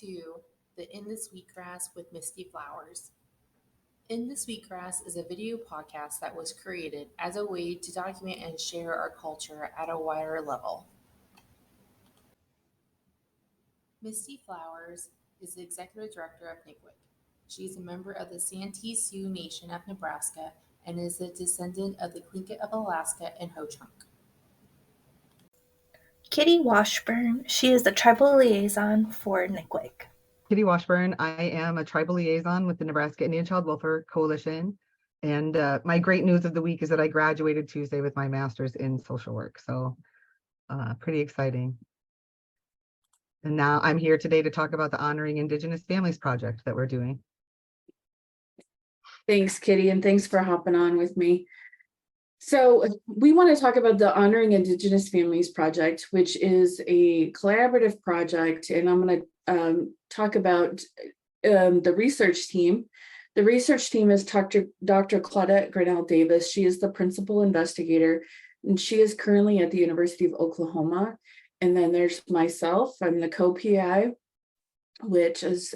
to the In the Sweetgrass with Misty Flowers. In the Sweetgrass is a video podcast that was created as a way to document and share our culture at a wider level. Misty Flowers is the executive director of NCWIC. She is a member of the Santee Sioux Nation of Nebraska and is a descendant of the Tlingit of Alaska and Ho-Chunk. Kitty Washburn. She is the tribal liaison for NCWIC. Kitty Washburn. I am a tribal liaison with the Nebraska Indian Child Welfare Coalition. And my great news of the week is that I graduated Tuesday with my master's in social work. So pretty exciting. And now I'm here today to talk about the Honoring Indigenous Families project that we're doing. Thanks, Kitty, and thanks for hopping on with me. So we want to talk about the Honoring Indigenous Families project, which is a collaborative project, and I'm going to talk about the research team. The research team is Dr. Claudette Grinnell Davis. She is the principal investigator, and she is currently at the University of Oklahoma. And then there's myself. I'm the co-PI, which, as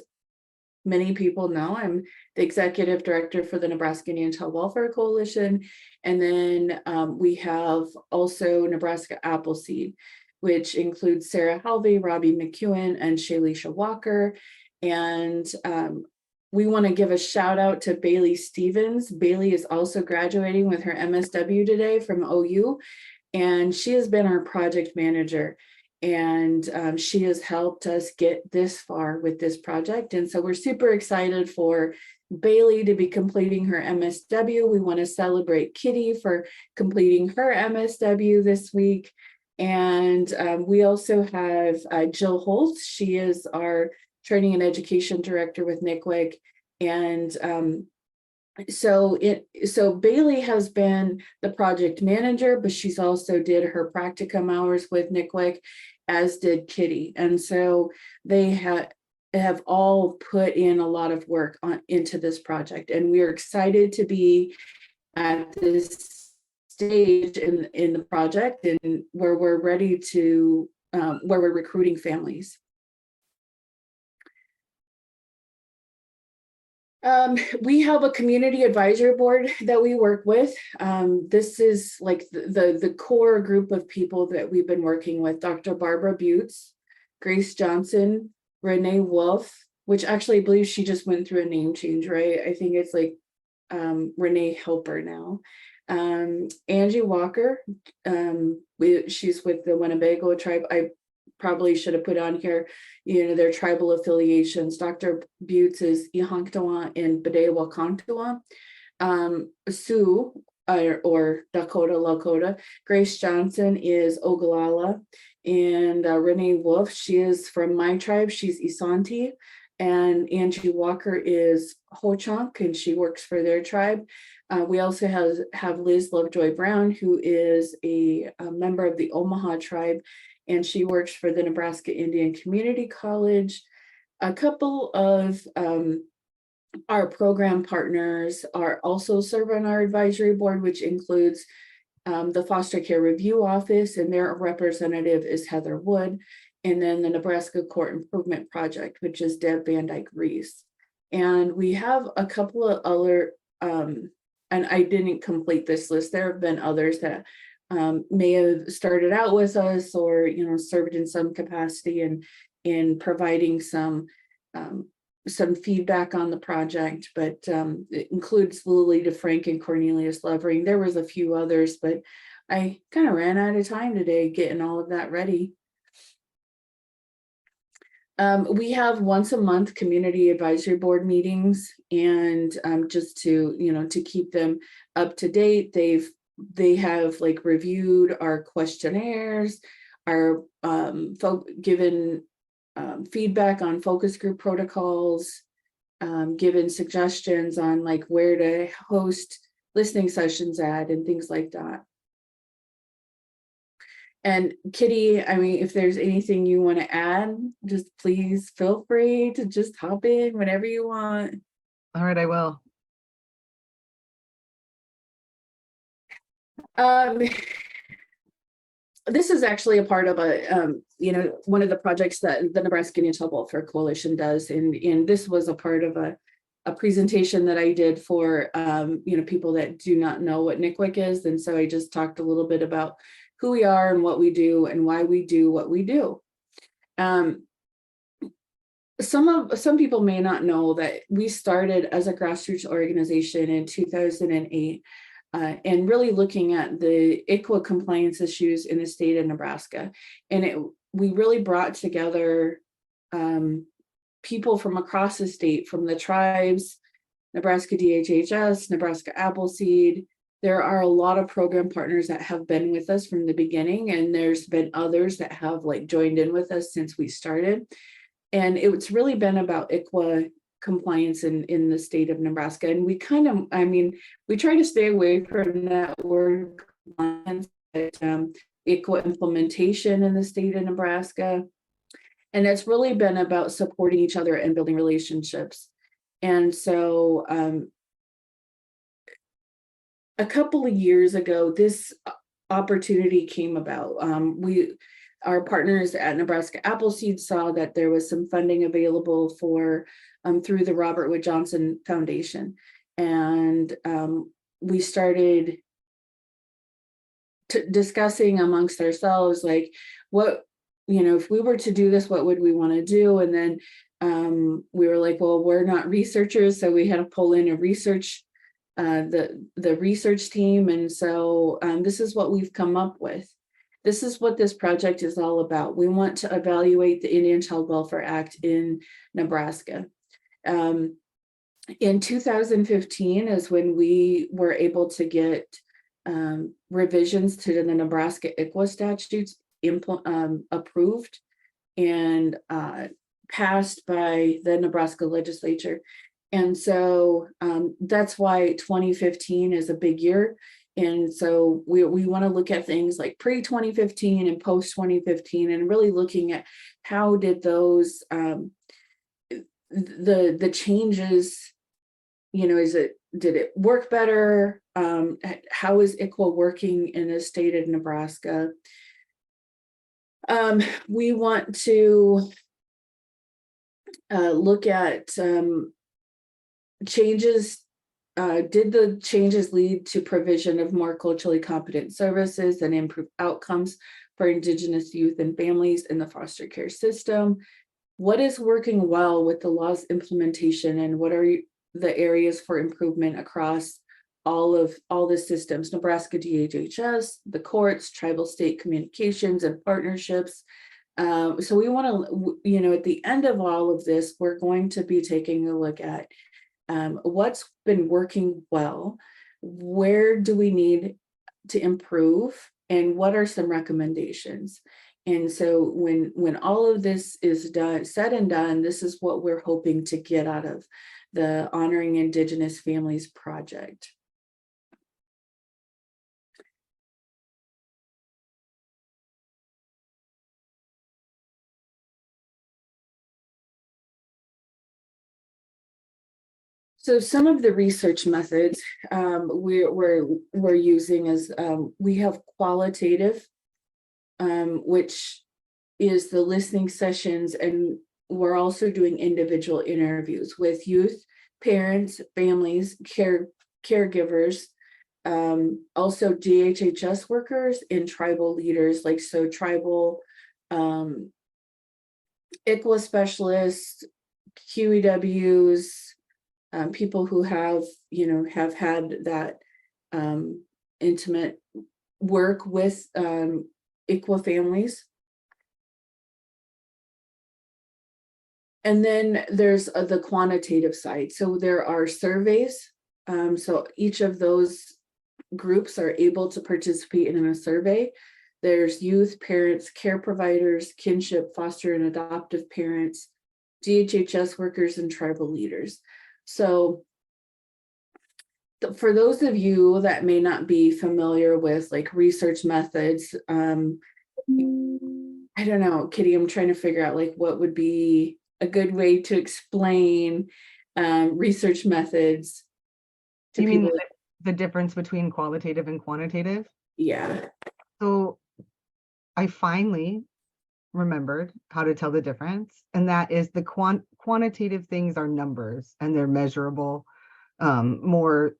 many people know, I'm the executive director for the Nebraska Indian Child Welfare Coalition. And then we have also Nebraska Appleseed, which includes Sarah Halvey, Robbie McEwen, and Shalisha Walker. And we want to give a shout out to Bailey Stevens. Bailey is also graduating with her MSW today from OU, and she has been our project manager. And she has helped us get this far with this project. And so we're super excited for Bailey to be completing her MSW. We want to celebrate Kitty for completing her MSW this week. And we also have Jill Holtz. She is our training and education director with NCWIC. And so Bailey has been the project manager, but she's also did her practicum hours with NCWIC, as did Kitty. And so they have all put in a lot of work into this project. And we are excited to be at this stage in the project and where we're ready to, where we're recruiting families. We have a community advisory board that we work with. This is like the core group of people that we've been working with: Dr. Barbara Butts, Grace Johnson, Renee Wolf, which actually I believe she just went through a name change, right? I think it's like Renee Helper now. Angie Walker, she's with the Winnebago tribe. I probably should have put on here, their tribal affiliations. Dr. Butts is Ihanktawa and Bede-Wakantawa. Sioux, or Dakota Lakota. Grace Johnson is Oglala. And Renee Wolf, she is from my tribe. She's Isanti. And Angie Walker is Ho-Chunk, and she works for their tribe. We also have Liz Lovejoy Brown, who is a member of the Omaha tribe, and she works for the Nebraska Indian Community College. A couple of our program partners are also serve on our advisory board, which includes the Foster Care Review Office, and their representative is Heather Wood, and then the Nebraska Court Improvement Project, which is Deb Van Dyke Reese. And we have a couple of other, and I didn't complete this list. There have been others that may have started out with us or served in some capacity and in providing some feedback on the project, but it includes Lily DeFrank and Cornelius Lovering. There was a few others, but I kind of ran out of time today getting all of that ready. We have once a month community advisory board meetings, and just to keep them up to date, they have like reviewed our questionnaires, our given feedback on focus group protocols, given suggestions on like where to host listening sessions at and things like that. And Kitty, I mean, if there's anything you want to add, just please feel free to just hop in whenever you want. All right, I will. this is actually a part of a, one of the projects that the Nebraska Indian Child Welfare Coalition does. And this was a part of a presentation that I did for, people that do not know what NICWIC is. And so I just talked a little bit about who we are and what we do and why we do what we do. Some people may not know that we started as a grassroots organization in 2008, and really looking at the ICWA compliance issues in the state of Nebraska. And we really brought together people from across the state, from the tribes, Nebraska DHHS, Nebraska Appleseed. There are a lot of program partners that have been with us from the beginning, and there's been others that have joined in with us since we started. And it's really been about ICWA compliance in the state of Nebraska. And we we try to stay away from that word compliance, but ICWA implementation in the state of Nebraska. And it's really been about supporting each other and building relationships. And so a couple of years ago, this opportunity came about. Our partners at Nebraska Appleseed saw that there was some funding available for through the Robert Wood Johnson Foundation. And we started discussing amongst ourselves, like, what, if we were to do this, what would we want to do? And then we were like, well, we're not researchers, so we had to pull in a research, the research team. And so this is what we've come up with. This is what this project is all about. We want to evaluate the Indian Child Welfare Act in Nebraska. In 2015 is when we were able to get revisions to the Nebraska ICWA statutes approved and passed by the Nebraska legislature. And so that's why 2015 is a big year. And so we want to look at things like pre-2015 and post-2015 and really looking at how did those, the changes, did it work better? How is ICWA working in the state of Nebraska? We want to look at changes. Did the changes lead to provision of more culturally competent services and improved outcomes for Indigenous youth and families in the foster care system? What is working well with the law's implementation, and what are the areas for improvement across all the systems, Nebraska DHHS, the courts, tribal state communications and partnerships? So we want to, at the end of all of this, we're going to be taking a look at what's been working well, where do we need to improve, and what are some recommendations? And so when all of this is said and done, this is what we're hoping to get out of the Honoring Indigenous Families project. So some of the research methods we're using is we have qualitative, which is the listening sessions, and we're also doing individual interviews with youth, parents, families, caregivers, also DHHS workers and tribal leaders, tribal ICWA specialists, QEWs, people who have had that intimate work with ICWA families. And then there's the quantitative side. So there are surveys. So each of those groups are able to participate in a survey. There's youth, parents, care providers, kinship, foster and adoptive parents, DHHS workers, and tribal leaders. So for those of you that may not be familiar with research methods, I don't know, Kitty, I'm trying to figure out what would be a good way to explain research methods to You people. mean the difference between qualitative and quantitative? Yeah. So I finally remembered how to tell the difference, and that is the quantitative things are numbers and they're measurable, more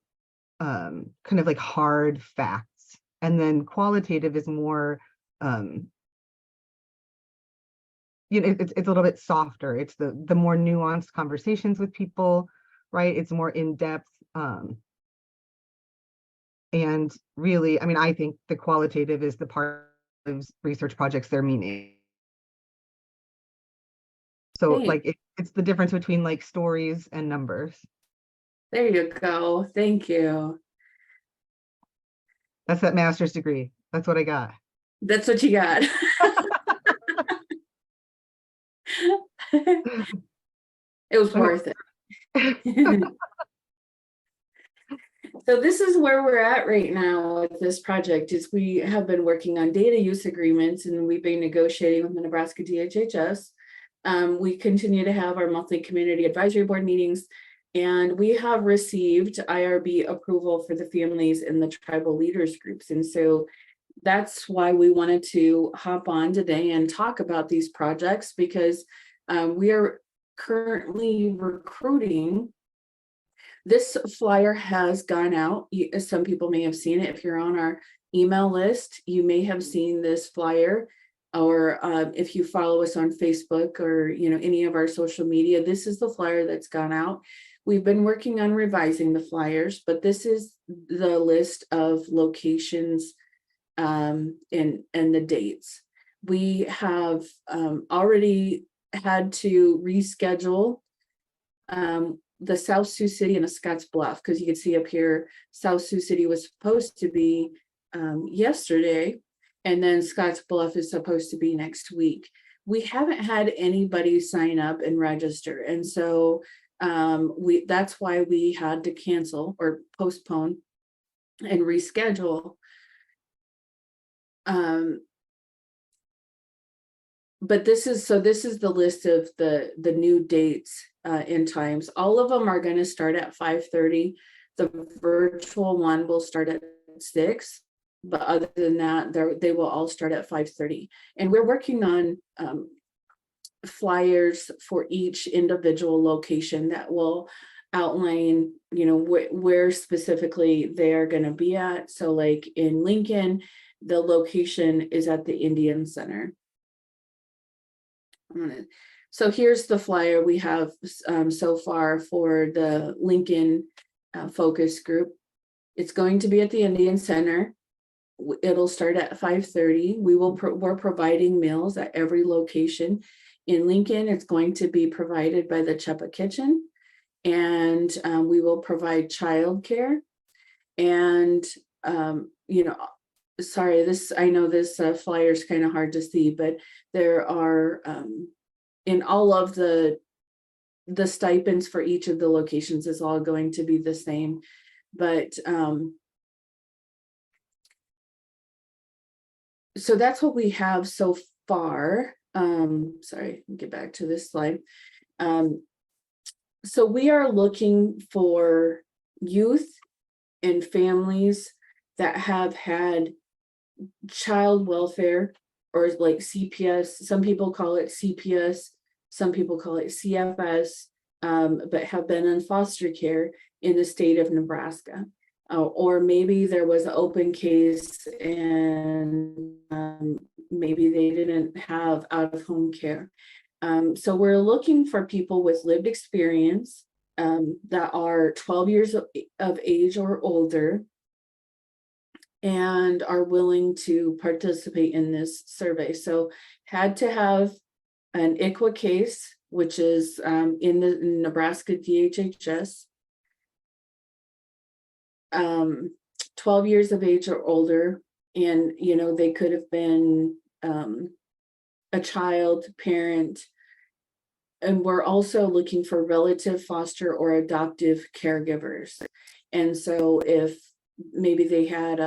kind of like hard facts, and then qualitative is more it's a little bit softer. It's the more nuanced conversations with people, right? It's more in depth, and really, I mean, I think the qualitative is the part of research projects they're meaning. So Thanks. like it's the difference between like stories and numbers. There you go. Thank you. That's that master's degree. That's what I got. That's what you got. It was worth it. So this is where we're at right now with this project. Is we have been working on data use agreements, and we've been negotiating with the Nebraska DHHS. We continue to have our monthly community advisory board meetings, and we have received IRB approval for the families in the tribal leaders groups. And so that's why we wanted to hop on today and talk about these projects, because we are currently recruiting. This flyer has gone out. Some people may have seen it. If you're on our email list, you may have seen this flyer, or if you follow us on Facebook or any of our social media, this is the flyer that's gone out. We've been working on revising the flyers, but this is the list of locations and the dates. We have already had to reschedule the South Sioux City and the Scotts Bluff, because you can see up here, South Sioux City was supposed to be yesterday, and then Scotts Bluff is supposed to be next week. We haven't had anybody sign up and register, and so that's why we had to cancel or postpone and reschedule. But this is the list of the new dates and times. All of them are going to start at 5:30. The virtual one will start at 6, but other than that, they will all start at 5:30. And we're working on flyers for each individual location that will outline, where specifically they are going to be at. So like in Lincoln, the location is at the Indian Center. So here's the flyer we have so far for the Lincoln focus group. It's going to be at the Indian Center. It'll start at 5:30. We're providing meals at every location. In Lincoln, it's going to be provided by the Chepa Kitchen, and we will provide childcare. And sorry, I know this flyer is kind of hard to see, but there are in all of the stipends for each of the locations is all going to be the same, but so that's what we have so far. Sorry, get back to this slide. So we are looking for youth and families that have had child welfare, or like CPS. Some people call it CPS, some people call it CFS, but have been in foster care in the state of Nebraska. Or maybe there was an open case and maybe they didn't have out-of-home care. So we're looking for people with lived experience that are 12 years of age or older and are willing to participate in this survey. So had to have an ICWA case, which is in the Nebraska DHHS, 12 years of age or older, and they could have been a child, parent, and we're also looking for relative, foster, or adoptive caregivers. And so if maybe they had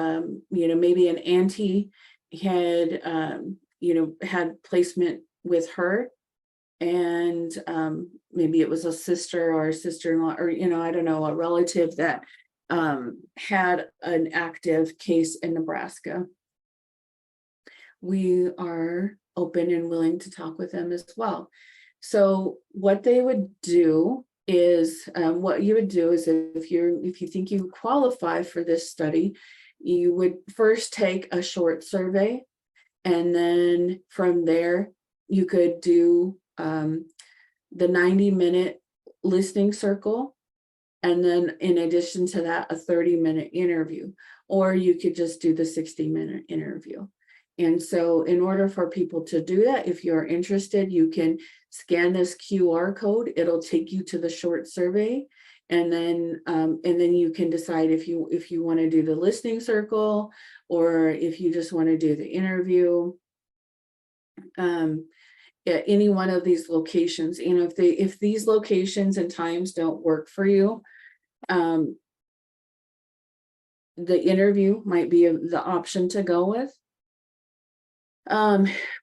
maybe an auntie had had placement with her, and maybe it was a sister or a sister-in-law, or I don't know, a relative that had an active case in Nebraska. we are open and willing to talk with them as well. So what they would do is, what you would do is if you think you qualify for this study, you would first take a short survey, and then from there you could do the 90-minute listening circle, and then in addition to that, a 30-minute interview, or you could just do the 60-minute interview. And so in order for people to do that, if you're interested, you can scan this QR code. It'll take you to the short survey. And then you can decide if you want to do the listening circle, or if you just want to do the interview. At any one of these locations, if these locations and times don't work for you, the interview might be the option to go with.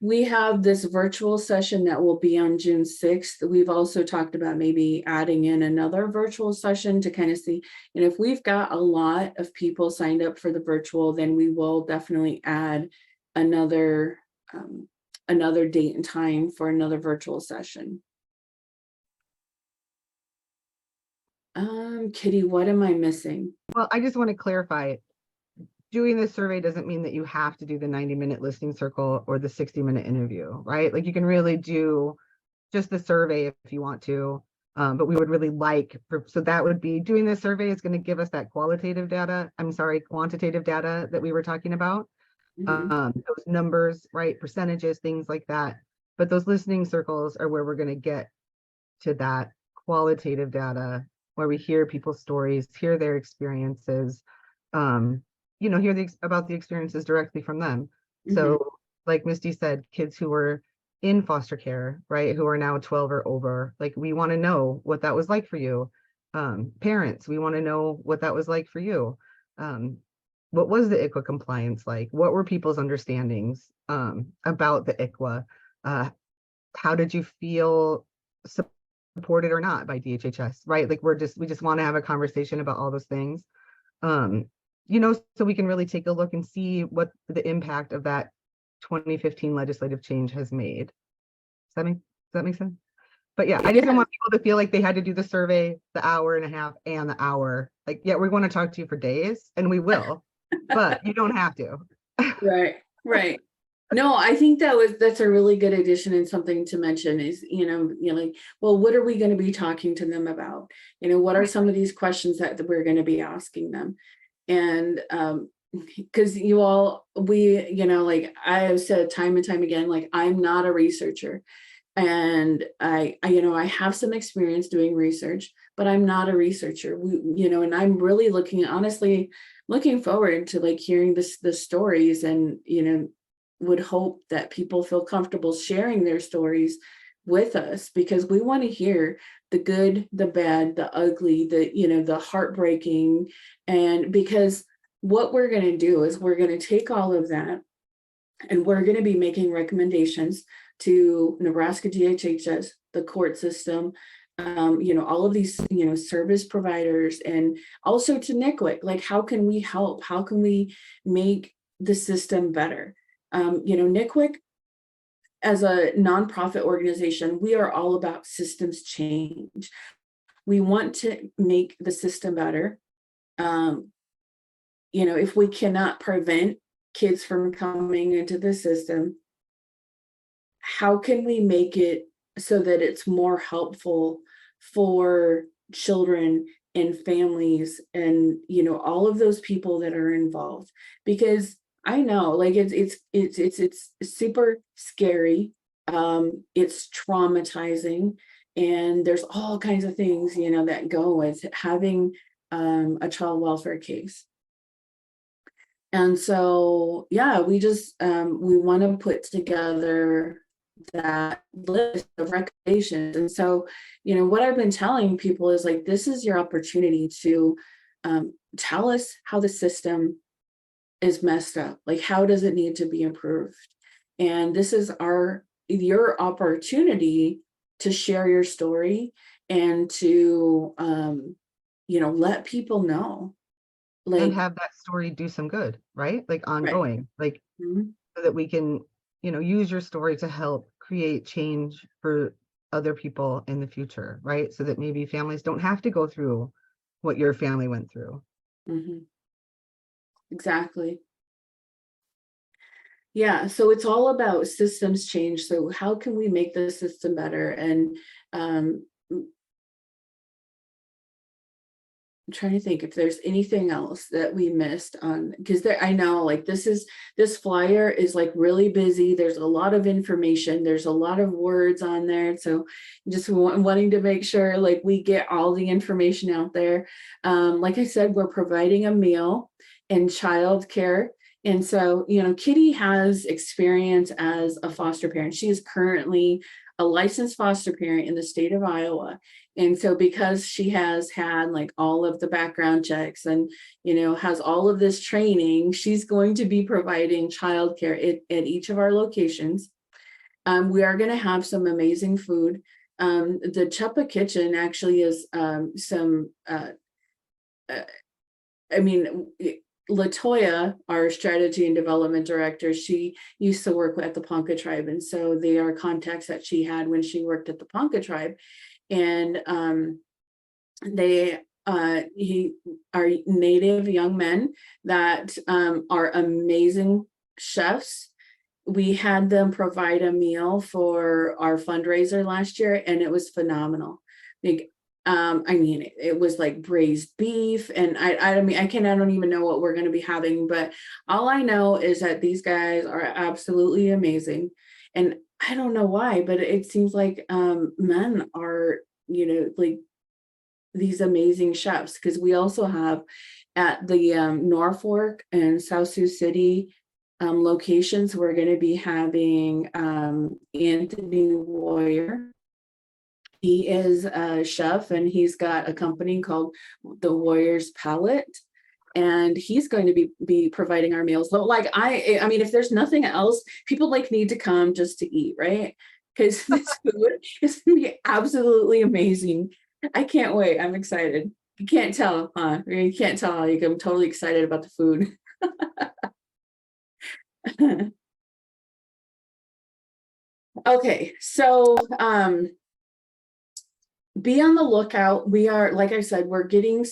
We have this virtual session that will be on June 6th. We've also talked about maybe adding in another virtual session to kind of see, and if we've got a lot of people signed up for the virtual, then we will definitely add another date and time for another virtual session. Kitty, what am I missing? Well, I just want to clarify, doing this survey doesn't mean that you have to do the 90-minute listening circle or the 60-minute interview, right? Like you can really do just the survey if you want to, but we would really like, so that would be, doing this survey is going to give us that quantitative data that we were talking about. Those numbers, right, percentages, things like that. But those listening circles are where we're going to get to that qualitative data, where we hear people's stories, hear their experiences, hear about the experiences directly from them. So like Misty said, kids who were in foster care, right, who are now 12 or over, like we want to know what that was like for you. Parents, we want to know what that was like for you. What was the ICWA compliance like? What were people's understandings about the ICWA? How did you feel supported or not by DHHS, right? Like we just want to have a conversation about all those things. So we can really take a look and see what the impact of that 2015 legislative change has made. Does that make sense? But yeah, I just don't want people to feel like they had to do the survey, the hour and a half and the hour. Like, yeah, we want to talk to you for days, and we will, but you don't have to. Right. No, I think that's a really good addition, and something to mention is, like, well, what are we going to be talking to them about? What are some of these questions that we're going to be asking them? And because like I have said time and time again, like I'm not a researcher, and I have some experience doing research, but I'm not a researcher. And I'm really looking forward to like hearing the stories, and would hope that people feel comfortable sharing their stories with us, because we want to hear the good, the bad, the ugly, the heartbreaking. And because what we're going to do is we're going to take all of that, and we're going to be making recommendations to Nebraska DHHS, the court system, all of these, service providers, and also to NCWIC. Like, how can we help? How can we make the system better? NCWIC, as a nonprofit organization, we are all about systems change. We want to make the system better. If we cannot prevent kids from coming into the system, how can we make it so that it's more helpful for children and families and all of those people that are involved? Because I know, like, it's super scary, it's traumatizing, and there's all kinds of things that go with having a child welfare case. And so, yeah, we just we want to put together that list of recommendations. And so, what I've been telling people is, like, this is your opportunity to tell us how the system is messed up. Like, how does it need to be improved? And this is your opportunity to share your story and to let people know, like, and have that story do some good, right? Like ongoing, like so that we can, use your story to help create change for other people in the future, right? So that maybe families don't have to go through what your family went through. Exactly. Yeah, so it's all about systems change. So how can we make the system better? And I'm trying to think if there's anything else that we missed on, because I know like this flyer is like really busy. There's a lot of information. There's a lot of words on there. So just wanting to make sure like we get all the information out there. Like I said, we're providing a meal and childcare. And so, Kitty has experience as a foster parent. She is currently a licensed foster parent in the state of Iowa. And so because she has had like all of the background checks and, has all of this training, she's going to be providing childcare at each of our locations. We are going to have some amazing food. The Chuppa Kitchen actually is Latoya, our strategy and development director, she used to work at the Ponca tribe. And so they are contacts that she had when she worked at the Ponca tribe. And they are native young men that are amazing chefs. We had them provide a meal for our fundraiser last year, and it was phenomenal. It was like braised beef, and I don't even know what we're going to be having, but all I know is that these guys are absolutely amazing. And I don't know why, but it seems like men are, like these amazing chefs, because we also have at the Norfolk and South Sioux City locations, we're going to be having Anthony Warrior. He is a chef, and he's got a company called the Warrior's Palette. And he's going to be providing our meals. But like, I mean, if there's nothing else, people like need to come just to eat, right? Because this food is going to be absolutely amazing. I can't wait. I'm excited. You can't tell, huh? You can't tell. Like, I'm totally excited about the food. Okay, so be on the lookout. We are, like I said, we're getting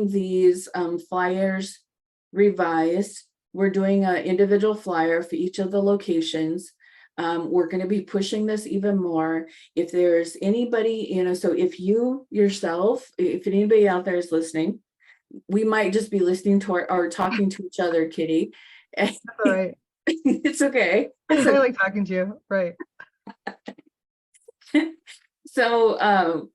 these flyers revised. We're doing an individual flyer for each of the locations. We're going to be pushing this even more. If there's anybody, so if you yourself, if anybody out there is listening, we might just be listening to or talking to each other, Kitty. That's all right. It's okay. I like talking to you, right? So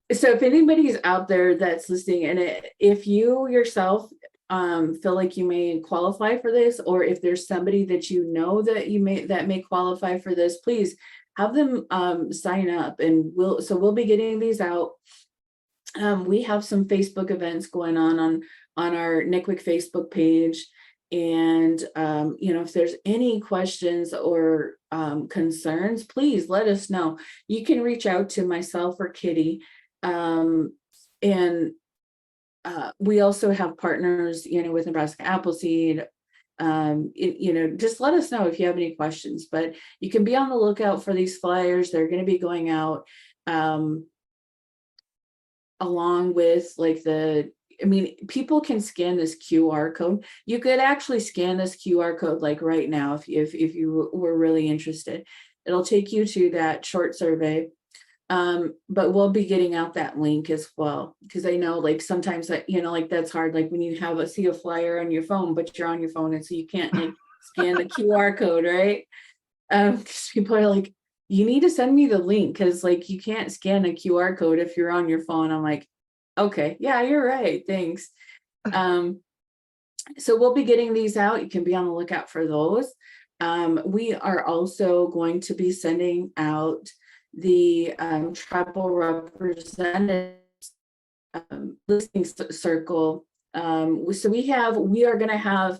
if anybody's out there that's listening, and if you yourself feel like you may qualify for this, or if there's somebody that that may qualify for this, please have them sign up, and we'll be getting these out. We have some Facebook events going on our NICWIC Facebook page. And, if there's any questions or concerns, please let us know. You can reach out to myself or Kitty. And we also have partners, with Nebraska Appleseed. Just let us know if you have any questions, but you can be on the lookout for these flyers. They're going to be going out along with like people can scan this QR code. You could actually scan this QR code like right now if you were really interested. It'll take you to that short survey. But we'll be getting out that link as well, because I know like sometimes that like that's hard, like when you see a flyer on your phone, but you're on your phone, and so you can't like scan the QR code, right? Because people are like, you need to send me the link, because like you can't scan a QR code if you're on your phone. I'm like, okay, yeah, you're right, thanks. So we'll be getting these out. You can be on the lookout for those. We are also going to be sending out the tribal representatives listening circle. So we are going to have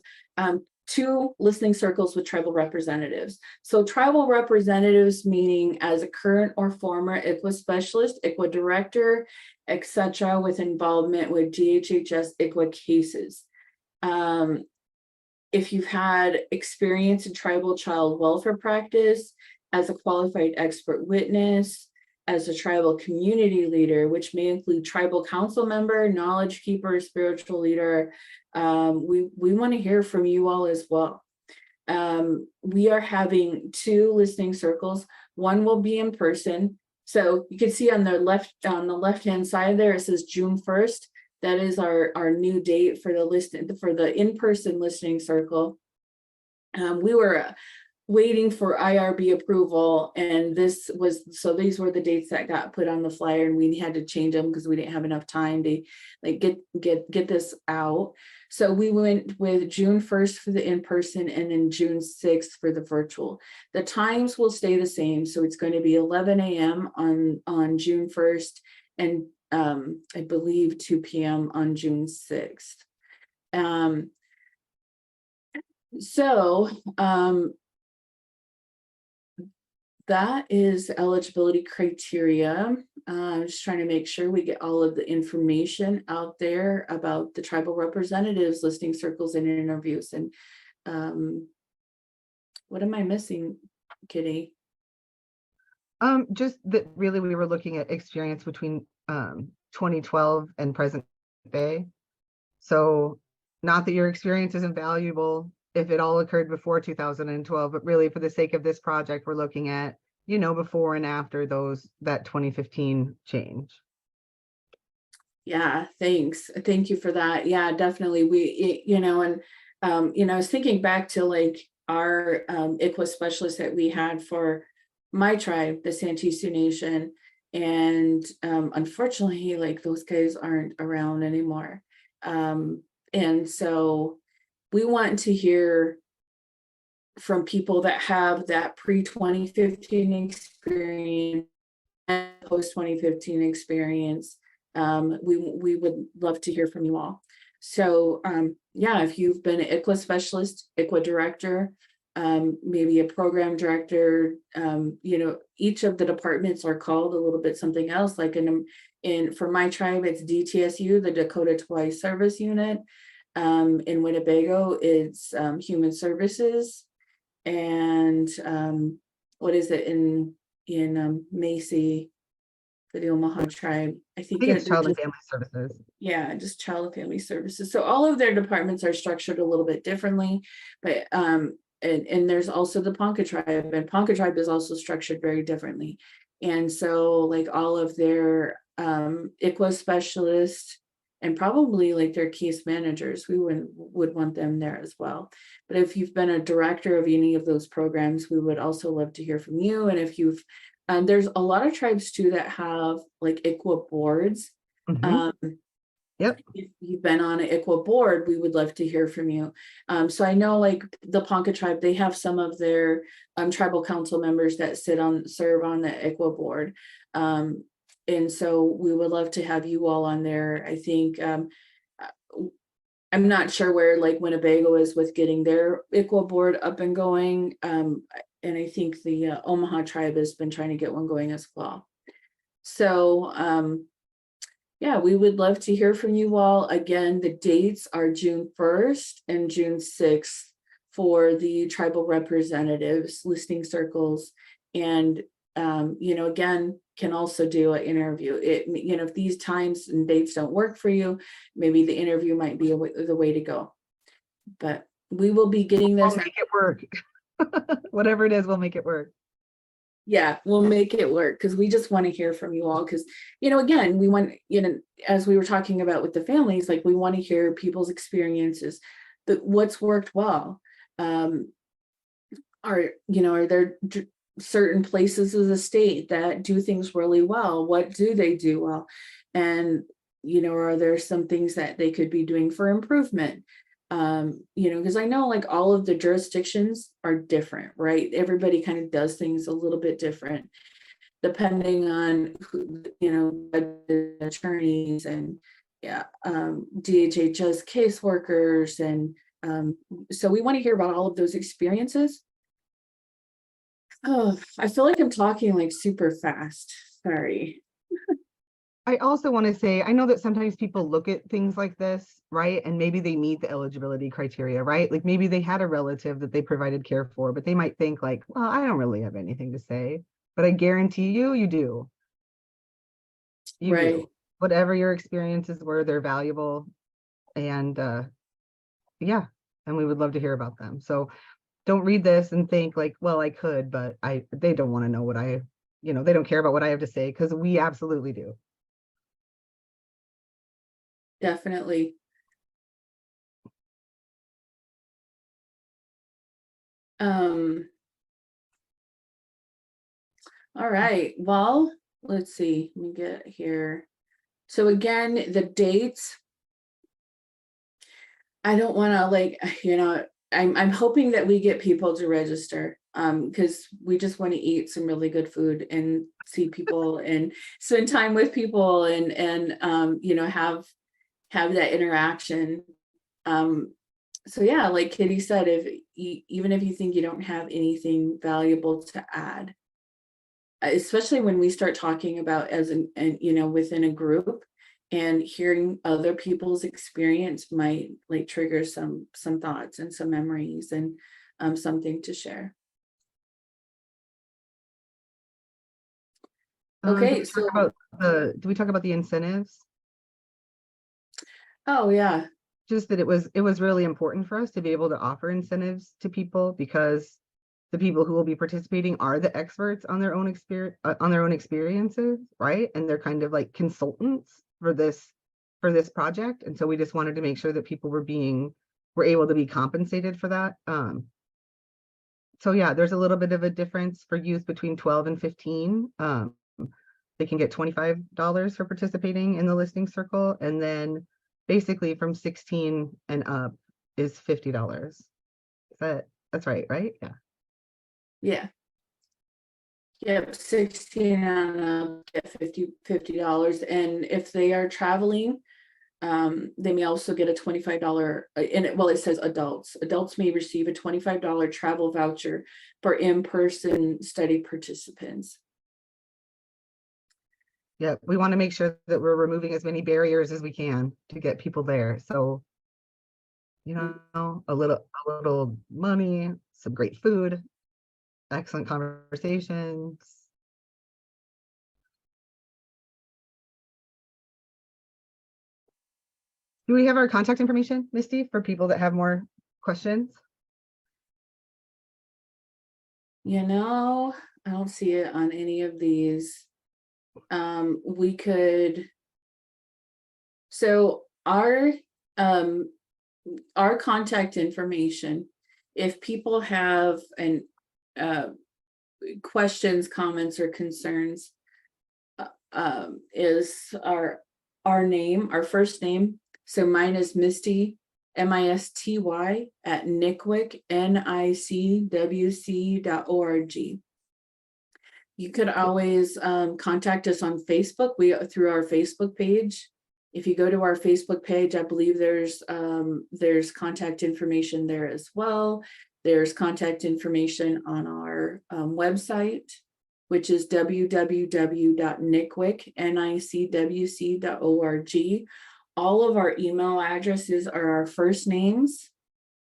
2 listening circles with tribal representatives. So tribal representatives meaning as a current or former ICWA specialist, ICWA director, etc., with involvement with DHHS ICWA cases. if you've had experience in tribal child welfare practice as a qualified expert witness, as a tribal community leader, which may include tribal council member, knowledge keeper, spiritual leader, we want to hear from you all as well. We are having 2 listening circles. One will be in person. So you can see on the left-hand side there, it says June 1st. That is our new date for the in-person listening circle. We were waiting for IRB approval, and these were the dates that got put on the flyer, and we had to change them because we didn't have enough time to like get this out. So we went with June 1st for the in-person and then June 6th for the virtual. The times will stay the same, so it's going to be 11 a.m. on June 1st and I believe 2 p.m. on June 6th. That is eligibility criteria. I'm just trying to make sure we get all of the information out there about the tribal representatives, listening circles, and interviews. And what am I missing, Kitty? Just that really we were looking at experience between 2012 and present day. So not that your experience isn't valuable if it all occurred before 2012, but really for the sake of this project, we're looking at, before and after that 2015 change. Yeah, thanks. Thank you for that. Yeah, definitely. I was thinking back to like our ICWA specialist that we had for my tribe, the Santee Sioux Nation. And unfortunately, like those guys aren't around anymore. And so we want to hear from people that have that pre-2015 experience and post-2015 experience. We would love to hear from you all. So yeah, if you've been an ICWA specialist, ICWA director, maybe a program director, each of the departments are called a little bit something else. Like for my tribe, it's DTSU, the Dakota Twice Service Unit. In Winnebago, it's Human Services, and what is it in Macy for the Omaha tribe? I think it's Child and Family Services. Yeah, just Child and Family Services. So all of their departments are structured a little bit differently, but and there's also the Ponca tribe, and Ponca tribe is also structured very differently. And so like all of their ICWA specialists and probably like their case managers, we would want them there as well. But if you've been a director of any of those programs, we would also love to hear from you. And if you've, there's a lot of tribes too that have like ICWA boards. Yep. If you've been on an ICWA board, we would love to hear from you. So I know like the Ponca tribe, they have some of their tribal council members that serve on the ICWA board. And so we would love to have you all on there. I think, I'm not sure where like Winnebago is with getting their ICWA board up and going. And I think the Omaha tribe has been trying to get one going as well. So yeah, we would love to hear from you all. Again, the dates are June 1st and June 6th for the tribal representatives, listening circles, and again, can also do an interview. If these times and dates don't work for you, maybe the interview might be the way to go. But we will be getting this. We'll make it work. Whatever it is, we'll make it work. Yeah, we'll make it work because we just want to hear from you all. Because, again, we want, as we were talking about with the families, like we want to hear people's experiences, what's worked well. Are there certain places of the state that do things really well? What do they do well? And, are there some things that they could be doing for improvement? Because I know like all of the jurisdictions are different, right? Everybody kind of does things a little bit different depending on who, attorneys and DHHS caseworkers. And so we want to hear about all of those experiences. Oh, I feel like I'm talking like super fast. Sorry. I also want to say, I know that sometimes people look at things like this, right? And maybe they meet the eligibility criteria, right? Like maybe they had a relative that they provided care for, but they might think like, well, I don't really have anything to say. But I guarantee you, you do. You Right. do. Whatever your experiences were, they're valuable. And yeah, and we would love to hear about them. So don't read this and think like, well, I could, but they don't want to know what they don't care about what I have to say, because we absolutely do. Definitely. All right. Well, let's see. Let me get here. So again, the dates. I don't want to I'm hoping that we get people to register because we just want to eat some really good food and see people and spend time with people and have that interaction. So yeah, like Kitty said, even if you think you don't have anything valuable to add, especially when we start talking about within a group, and hearing other people's experience might like trigger some thoughts and some memories and something to share. Okay, so Do we talk about the incentives? oh yeah, Just that it was really important for us to be able to offer incentives to people, because the people who will be participating are the experts on their own experiences, right? And they're kind of like consultants for this project. And so we just wanted to make sure that people were able to be compensated for that. So yeah, there's a little bit of a difference for youth between 12 and 15. They can get $25 for participating in the listening circle, and then basically from 16 and up is $50. That's right? Yeah. yeah. Yep, 16 and up get $50. And if they are traveling, they may also get a $25 it says adults may receive a $25 travel voucher for in-person study participants. Yeah, we want to make sure that we're removing as many barriers as we can to get people there. So, a little money, some great food, excellent conversations. Do we have our contact information, Misty, for people that have more questions? I don't see it on any of these. We could, so our contact information, if people have questions, comments, or concerns, is our name, our first name. So mine is Misty, Misty at NICWC, NICWC.org. You could always contact us on Facebook. Through our Facebook page. If you go to our Facebook page, I believe there's contact information there as well. There's contact information on our website, which is www.nicwc.org. All of our email addresses are our first names.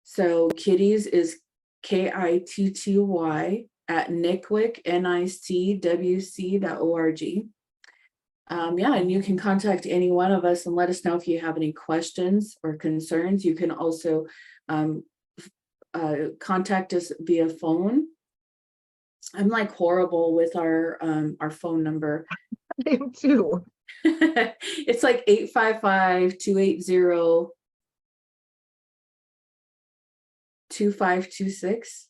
So Kitty's is KITTY at NICWC, NICWC.org. And you can contact any one of us and let us know if you have any questions or concerns. You can also contact us via phone. I'm like horrible with our phone number. I am too. It's like 855-280-2526.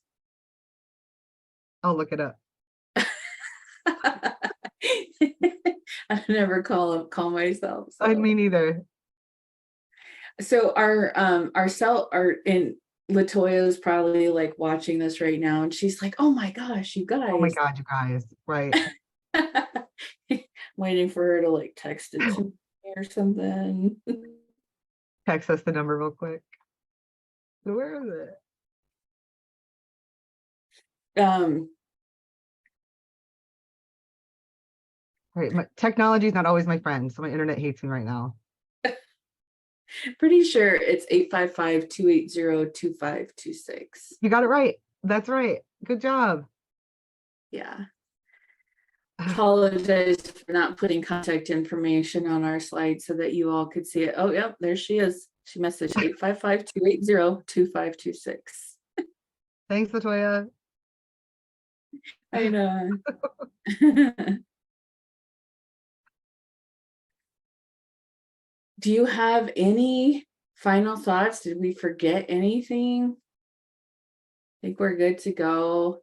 I'll look it up. I never call myself. So. I mean, either. So our in Latoya's probably like watching this right now, and she's like, "Oh my gosh, you guys!" Oh my God, you guys! Right. Waiting for her to like text it to me or something. Text us the number real quick. Where is it? Right. Technology is not always my friend, so my internet hates me right now. Pretty sure it's 855-280-2526. You got it right. That's right. Good job. Yeah. Apologize for not putting contact information on our slide so that you all could see it. Oh, yep, there she is. She messaged 855-280-2526. Thanks, Latoya. I know. Do you have any final thoughts? Did we forget anything? I think we're good to go.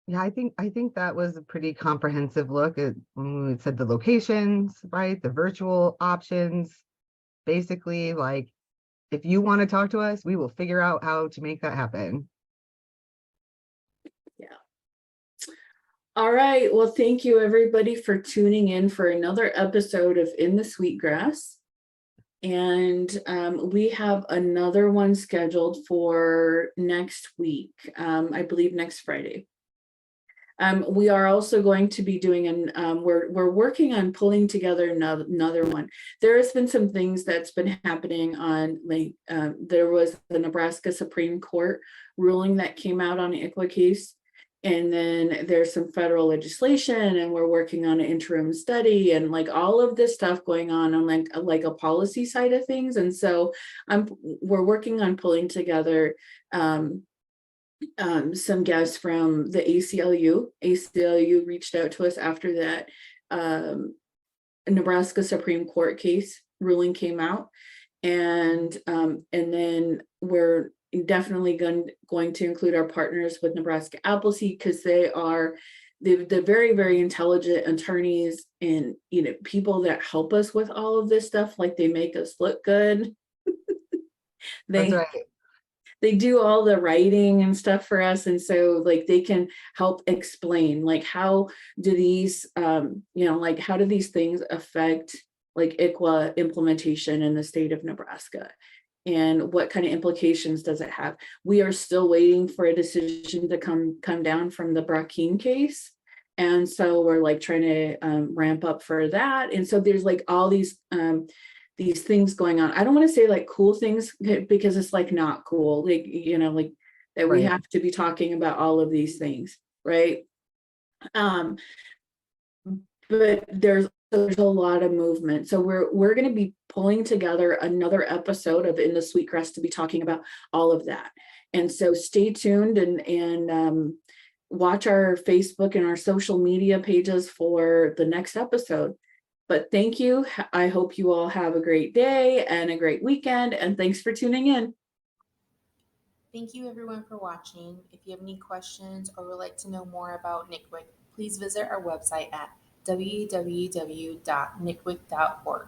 Yeah, I think that was a pretty comprehensive look at when we said the locations, right? The virtual options. Basically, like, if you want to talk to us, we will figure out how to make that happen. Yeah. All right. Well, thank you everybody for tuning in for another episode of In the Sweetgrass. And we have another one scheduled for next week, I believe next Friday. We are also going to be doing we're working on pulling together another one. There has been some things that's been happening on, like, there was the Nebraska Supreme Court ruling that came out on the ICWA case. And then there's some federal legislation, and we're working on an interim study and like all of this stuff going on like a policy side of things. And so we're working on pulling together some guests from the ACLU. ACLU reached out to us after that Nebraska Supreme Court case ruling came out, and then we're definitely going to include our partners with Nebraska Appleseed, because they are the very, very intelligent attorneys and people that help us with all of this stuff. Like, they make us look good. That's right. They do all the writing and stuff for us, and so like they can help explain like how do these like how do these things affect like ICWA implementation in the state of Nebraska, and what kind of implications does it have. We are still waiting for a decision to come down from the Brackeen case, and so we're like trying to ramp up for that. And so there's like all these things going on. I don't want to say like cool things, because it's like not cool, like like that we have to be talking about all of these things, right? But there's a lot of movement. So we're going to be pulling together another episode of In the Sweetgrass to be talking about all of that. And so stay tuned and watch our Facebook and our social media pages for the next episode. But thank you. I hope you all have a great day and a great weekend. And thanks for tuning in. Thank you everyone for watching. If you have any questions or would like to know more about NCWIC, please visit our website at www.ncwic.org.